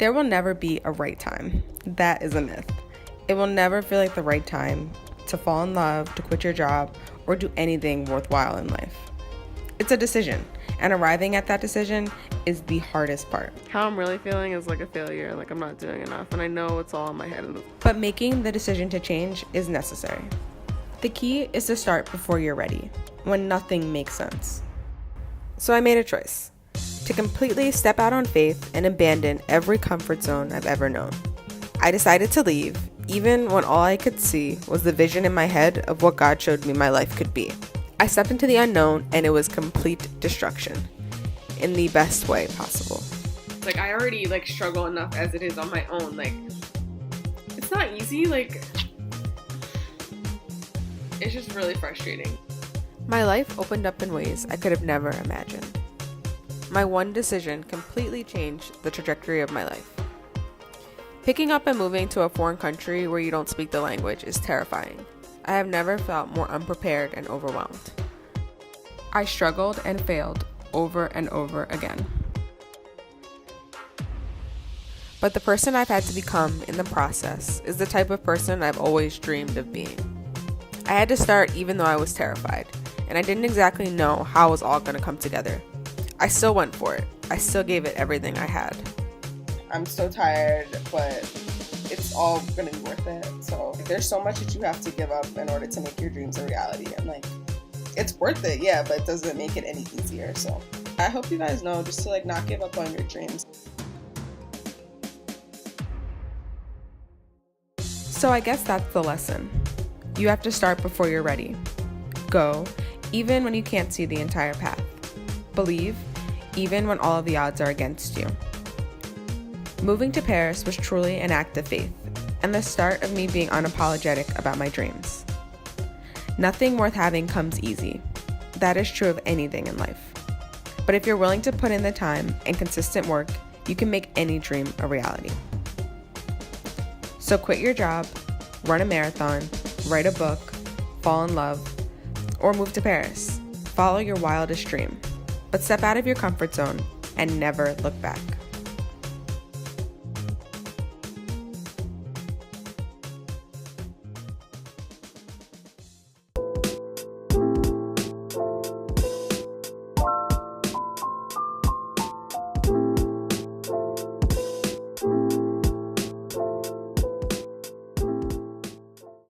There will never be a right time. That is a myth. It will never feel like the right time to fall in love, to quit your job, or do anything worthwhile in life. It's a decision, and arriving at that decision is the hardest part. How I'm really feeling is like a failure, like I'm not doing enough, and I know it's all in my head. But making the decision to change is necessary. The key is to start before you're ready, when nothing makes sense. So I made a choice. To completely step out on faith and abandon every comfort zone I've ever known. I decided to leave, even when all I could see was the vision in my head of what God showed me my life could be. I stepped into the unknown and it was complete destruction, in the best way possible. Like, I already struggle enough as it is on my own. It's not easy. It's just really frustrating. My life opened up in ways I could have never imagined. My one decision completely changed the trajectory of my life. Picking up and moving to a foreign country where you don't speak the language is terrifying. I have never felt more unprepared and overwhelmed. I struggled and failed over and over again. But the person I've had to become in the process is the type of person I've always dreamed of being. I had to start even though I was terrified, and I didn't exactly know how it was all going to come together. I still went for it. I still gave it everything I had. I'm so tired, but it's all gonna be worth it. So there's so much that you have to give up in order to make your dreams a reality. And it's worth it, yeah, but it doesn't make it any easier. So I hope you guys know just to not give up on your dreams. So I guess that's the lesson. You have to start before you're ready. Go, even when you can't see the entire path. Believe, even when all of the odds are against you. Moving to Paris was truly an act of faith, and the start of me being unapologetic about my dreams. Nothing worth having comes easy. That is true of anything in life. But if you're willing to put in the time and consistent work, you can make any dream a reality. So quit your job, run a marathon, write a book, fall in love, or move to Paris. Follow your wildest dream. But step out of your comfort zone and never look back.